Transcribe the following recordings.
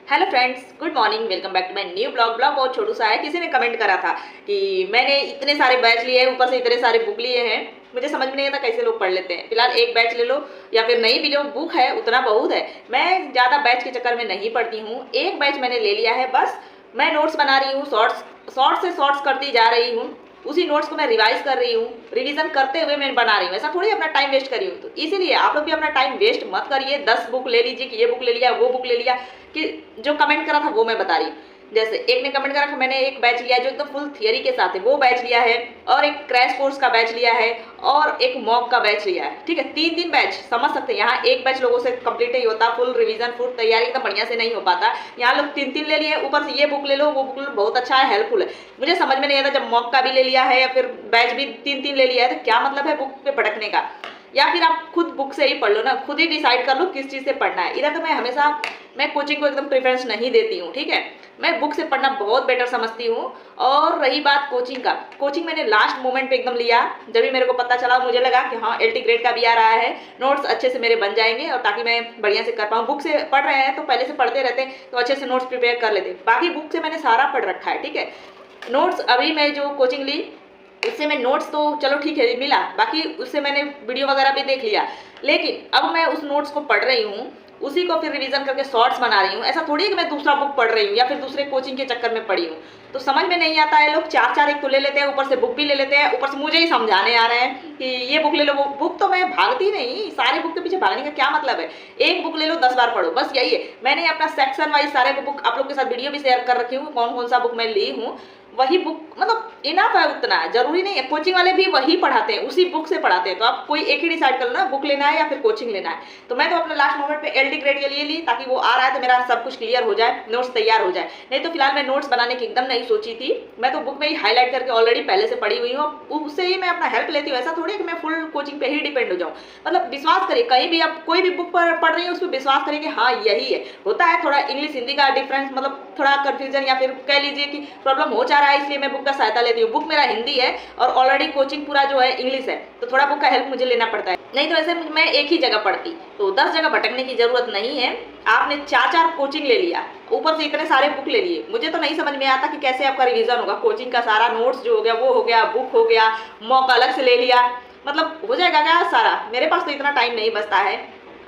Hello friends, good morning. Welcome back to my new blog. बहुत छोटू सा है। किसी ने कमेंट करा था कि मैंने इतने सारे बैच लिए हैं, ऊपर से इतने सारे बुक लिए हैं, मुझे समझ में नहीं आता कैसे लोग पढ़ लेते हैं। फिलहाल एक बैच ले लो या फिर नहीं भी लो, बुक है उतना बहुत है। मैं ज़्यादा बैच के चक्कर में नहीं पढ़ती हूँ। एक बैच मैंने ले लिया है, बस मैं नोट्स बना रही हूँ, शॉर्ट्स से शॉर्ट्स करती जा रही हूँ। उसी नोट्स को मैं रिवाइज कर रही हूँ, रिवीजन करते हुए मैं बना रही हूँ। ऐसा थोड़ी अपना टाइम वेस्ट करी हूँ। तो इसीलिए आप लोग भी अपना टाइम वेस्ट मत करिए। 10 बुक ले लीजिए कि ये बुक ले लिया, वो बुक ले लिया, कि जो कमेंट करा था वो मैं बता रही हूँ। जैसे एक ने कमेंट करा, मैंने एक बैच लिया है जो एकदम फुल थियरी के साथ है, वो बैच लिया है, और एक क्रैश कोर्स का बैच लिया है, और एक मॉक का बैच लिया है। ठीक है, 3 बैच समझ सकते हैं। यहाँ एक बैच लोगों से कंप्लीट नहीं होता, फुल रिवीजन फुल तैयारी एकदम बढ़िया से नहीं हो पाता। यहाँ लोग 3 ले लिए, ऊपर से ये बुक ले लो, वो बुक ले लो, बहुत अच्छा है, हेल्पफुल है। मुझे समझ में नहीं आता, जब मॉक का भी ले लिया है या फिर बैच भी 3 ले लिया है, तो क्या मतलब है बुक पे भटकने का? या फिर आप खुद बुक से ही पढ़ लो ना, खुद ही डिसाइड कर लो किस चीज़ से पढ़ना है। इधर तो मैं कोचिंग को एकदम प्रेफरेंस नहीं देती हूँ। ठीक है, मैं बुक से पढ़ना बहुत बेटर समझती हूँ। और रही बात कोचिंग का, कोचिंग मैंने लास्ट मोमेंट पे एकदम लिया, जब भी मेरे को पता चला, मुझे लगा कि हाँ LT ग्रेड का भी आ रहा है, नोट्स अच्छे से मेरे बन जाएंगे, और ताकि मैं बढ़िया से कर पाऊँ। बुक से पढ़ रहे हैं तो पहले से पढ़ते रहते हैं तो अच्छे से नोट्स प्रिपेयर कर लेते। बाकी बुक से मैंने सारा पढ़ रखा है। ठीक है, नोट्स अभी मैं जो कोचिंग ली उससे मैं नोट्स तो चलो ठीक है मिला, बाकी उससे मैंने वीडियो वगैरह भी देख लिया, लेकिन अब मैं उस नोट्स को पढ़ रही हूँ, उसी को फिर रिवीजन करके शॉर्ट्स बना रही हूँ। ऐसा थोड़ी है कि मैं दूसरा बुक पढ़ रही हूँ या फिर दूसरे कोचिंग के चक्कर में पढ़ी हूँ। तो समझ में नहीं आता है, लोग 4 एक तो ले लेते हैं, ऊपर से बुक भी ले लेते हैं, ऊपर से मुझे ही समझाने आ रहे हैं कि ये बुक ले लो, वो बुक। तो मैं भागती नहीं, सारी बुक के पीछे भागने का क्या मतलब है? एक बुक ले लो 10 बार पढ़ो, बस यही है। मैंने अपना सेक्शन वाइज सारे बुक आप लोग के साथ वीडियो भी शेयर कर रखी हूँ, कौन कौन सा बुक मैं ली हूँ। वही बुक मतलब इनफ है, उतना जरूरी नहीं है। कोचिंग वाले भी वही पढ़ाते हैं, उसी बुक से पढ़ाते हैं। तो आप कोई एक ही डिसाइड कर लो ना, बुक लेना है या फिर कोचिंग लेना है। तो मैं तो अपने लास्ट मोमेंट पे LT ग्रेड के लिए ली, ताकि वो आ रहा है तो मेरा सब कुछ क्लियर हो जाए, नोट्स तैयार हो जाए। नहीं तो फिलहाल मैं नोट्स बनाने की एकदम नहीं सोची थी। मैं तो बुक में ही हाईलाइट करके ऑलरेडी पहले से पढ़ी हुई हूँ, उससे ही मैं अपना हेल्प लेती हूँ। ऐसा थोड़ी है कि मैं फुल कोचिंग पे ही डिपेंड हो जाऊँ। मतलब विश्वास करिए, कहीं भी आप कोई भी बुक पर पढ़ रही है उस पर विश्वास करिए कि हाँ यही है। होता है थोड़ा इंग्लिश हिंदी का डिफरेंस, मतलब थोड़ा कंफ्यूजन, या फिर कह लीजिए कि प्रॉब्लम हो जा रहा है, इसलिए मैं बुक का सहायता लेती हूँ। बुक मेरा हिंदी है और ऑलरेडी कोचिंग पूरा जो है इंग्लिश है, तो थोड़ा बुक का हेल्प मुझे लेना पड़ता है। नहीं तो ऐसे मैं एक ही जगह पढ़ती, तो 10 जगह भटकने की जरूरत नहीं है। आपने 4 कोचिंग ले लिया, ऊपर से इतने सारे बुक ले लिए, मुझे तो नहीं समझ में आता कि कैसे आपका रिवीजन होगा। कोचिंग का सारा नोट्स जो हो गया वो हो गया, बुक हो गया, मॉक अलग से ले लिया, मतलब हो जाएगा क्या सारा? मेरे पास तो इतना टाइम नहीं बचता है,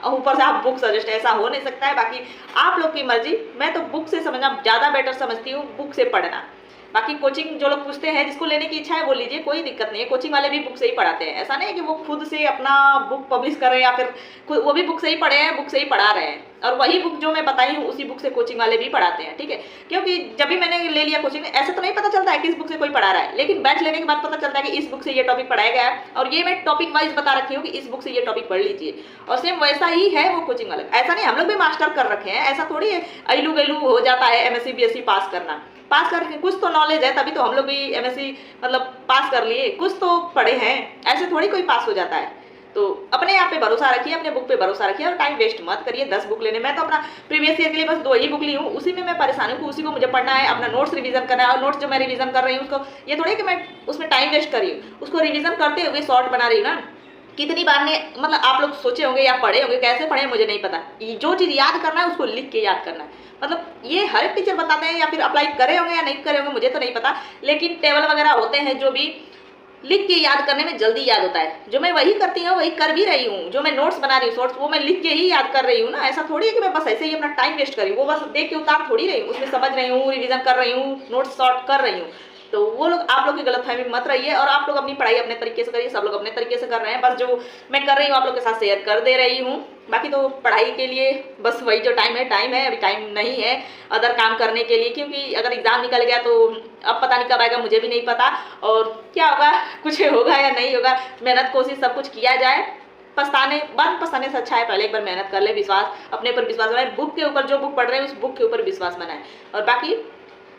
ऊपर से आप बुक सजेस्ट, ऐसा हो नहीं सकता है। बाकी आप लोग की मर्जी। मैं तो बुक से समझना ज़्यादा बेटर समझती हूँ, बुक से पढ़ना। बाकी कोचिंग जो लोग पूछते हैं, जिसको लेने की इच्छा है वो लीजिए, कोई दिक्कत नहीं है। कोचिंग वाले भी बुक से ही पढ़ाते हैं, ऐसा नहीं है कि वो खुद से अपना बुक पब्लिश कर रहे हैं या फिर खुद वो भी बुक से ही पढ़े हैं, बुक से ही पढ़ा रहे हैं। और वही बुक जो मैं बताई हूँ उसी बुक से कोचिंग वाले भी पढ़ाते हैं। ठीक है, क्योंकि जब भी मैंने ले लिया कोचिंग में, ऐसे तो नहीं पता चलता है कि इस बुक से कोई पढ़ा रहा है, लेकिन बैच लेने के बाद पता चलता है कि इस बुक से ये टॉपिक पढ़ाया गया है, और ये मैं टॉपिक वाइज बता रखी हूँ कि इस बुक से ये टॉपिक पढ़ लीजिए। और सेम वैसा ही है वो कोचिंग वाले। ऐसा नहीं, हम लोग भी मास्टर कर रखे हैं, ऐसा थोड़ी है अइलू गैलू हो जाता है MSc BSc पास करके। कुछ तो नॉलेज है, तभी तो हम लोग भी MSc मतलब पास कर लिए, कुछ तो पढ़े हैं, ऐसे थोड़ी कोई पास हो जाता है। तो अपने आप पे भरोसा रखिए, अपने बुक पे भरोसा रखिए, और टाइम वेस्ट मत करिए 10 बुक लेने। मैं तो अपना प्रीवियस ईयर के लिए बस 2 ही बुक ली हूँ, उसी में मैं परेशान हूँ, उसी को मुझे पढ़ना है, अपना नोट्स रिवीजन करना है। और नोट्स जो मैं रिवीजन कर रही हूँ उसको, ये थोड़ी कि मैं उसमें टाइम वेस्ट कर रही हूँ, उसको रिवीजन करते हुए शॉर्ट बना रही हूँ ना। कितनी बार ने मतलब आप लोग सोचे होंगे या पढ़े होंगे, कैसे पढ़े मुझे नहीं पता, जो चीज़ याद करना है उसको लिख के याद करना है। मतलब ये हर एक टीचर बताते हैं, या फिर अप्लाई करे होंगे या नहीं करे होंगे मुझे तो नहीं पता, लेकिन टेबल वगैरह होते हैं जो भी लिख के याद करने में जल्दी याद होता है। जो मैं वही करती हूँ, वही कर भी रही हूँ। जो मैं नोट्स बना रही हूँ शॉर्ट्स, वो मैं लिख के ही याद कर रही हूँ ना। ऐसा थोड़ी है कि मैं बस ऐसे ही अपना टाइम वेस्ट कर रही हूँ, वो बस देख के उतार थोड़ी रही हूँ, उसमें समझ रही हूँ, रिवीजन कर रही हूँ, नोट्स शॉर्ट कर रही हूँ। तो वो लोग, आप लोग की गलतफहमी मत रहिए, और आप लोग अपनी पढ़ाई अपने तरीके से करिए। सब लोग अपने तरीके से कर रहे हैं, बस जो मैं कर रही हूँ आप लोग के साथ शेयर कर दे रही हूँ। बाकी तो पढ़ाई के लिए बस वही जो टाइम है, अभी टाइम नहीं है अदर काम करने के लिए, क्योंकि अगर एग्ज़ाम निकल गया तो अब पता नहीं कब आएगा, मुझे भी नहीं पता, और क्या होगा, कुछ होगा या नहीं होगा। मेहनत कोशिश सब कुछ किया जाए, पछताने से अच्छा है पहले एक बार मेहनत कर ले, विश्वास अपने ऊपर विश्वास बनाए, बुक के ऊपर जो बुक पढ़ रहे हैं उस बुक के ऊपर विश्वास बनाए। और बाकी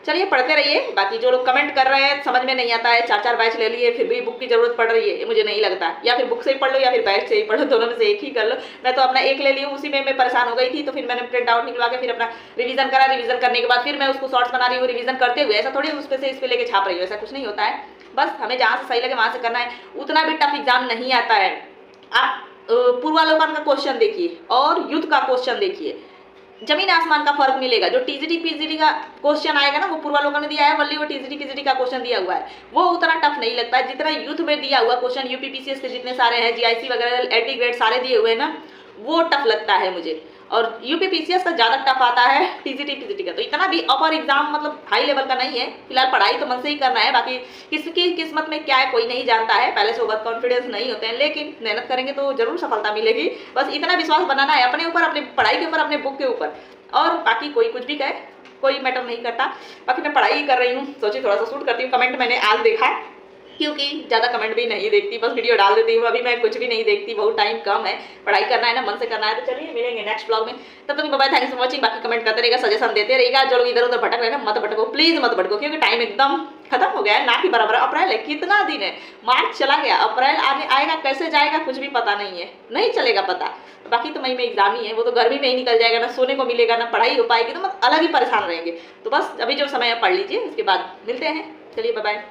चलिए पढ़ते रहिए। बाकी जो लोग कमेंट कर रहे हैं समझ में नहीं आता है, 4 बैच ले लिए फिर भी बुक की जरूरत पड़ रही है, ये मुझे नहीं लगता। या फिर बुक से ही पढ़ लो या फिर बैच से ही पढ़ो, दोनों में से एक ही कर लो। मैं तो अपना एक ले ली हूँ, उसी में मैं परेशान हो गई थी, तो फिर मैंने प्रिंट आउट निकलवा के फिर अपना रिवीजन करा। रिवीजन करने के बाद फिर मैं उसको शॉर्ट्स बना रही हूँ रिवीजन करते हुए। ऐसा थोड़ी उस पर से इस पे लेके छाप रही हूँ, ऐसा कुछ नहीं होता है। बस हमें जहाँ से सही लगे वहाँ से करना है। उतना भी टफ एग्जाम नहीं आता है। आप पूर्वालोकन का क्वेश्चन देखिए और युद्ध का क्वेश्चन देखिए, जमीन आसमान का फर्क मिलेगा। जो टीजीटी पीजीटी का क्वेश्चन आएगा ना, वो पूर्वालोकन में दिया है, वल्ली वो टीजीटी पीजीटी का क्वेश्चन दिया हुआ है, वो उतना टफ नहीं लगता है जितना यूथ में दिया हुआ क्वेश्चन, यूपीपीसीएस के जितने सारे हैं, जीआईसी वगैरह एटी ग्रेड सारे दिए हुए हैं ना, वो टफ लगता है मुझे। और यूपीपीसीएस का ज़्यादा टफ आता है टीजीटी पीजीटी का। तो इतना भी अपर एग्जाम मतलब हाई लेवल का नहीं है। फिलहाल पढ़ाई तो मन से ही करना है, बाकी किसकी किस्मत में क्या है कोई नहीं जानता है, पहले से बहुत कॉन्फिडेंस नहीं होते हैं, लेकिन मेहनत करेंगे तो जरूर सफलता मिलेगी। बस इतना विश्वास बनाना है अपने ऊपर, अपनी पढ़ाई के ऊपर, अपने बुक के ऊपर, और बाकी कोई कुछ भी कहे कोई मैटर नहीं करता। बाकी मैं पढ़ाई ही कर रही हूँ, सोची थोड़ा सा शूट करती हूँ। कमेंट मैंने आज देखा, क्योंकि ज़्यादा कमेंट भी नहीं देखती, बस वीडियो डाल देती हूँ। अभी मैं कुछ भी नहीं देखती, बहुत टाइम कम है, पढ़ाई करना है ना, मन से करना है। तो चलिए मिलेंगे नेक्स्ट ब्लॉग में, तब तक बाय, थैंक्स फॉर वॉचिंग। बाकी कमेंट करते रहेगा, सजेशन देते रहेगा। जो लोग इधर उधर भटक रहे हैं ना, मत भटको प्लीज, मत भटको, क्योंकि टाइम एकदम खत्म हो गया है, ना कि बराबर। अप्रैल है, कितना दिन है, मार्च चला गया, अप्रैल आने आएगा, कैसे जाएगा कुछ भी पता नहीं है, नहीं चलेगा पता। बाकी तो मई में एग्जाम ही है, वो तो गर्मी में ही निकल जाएगा, ना सोने को मिलेगा ना पढ़ाई हो पाएगी, तो मतलब अलग ही परेशान रहेंगे। तो बस अभी जो समय है पढ़ लीजिए, उसके बाद मिलते हैं। चलिए बाय बाय।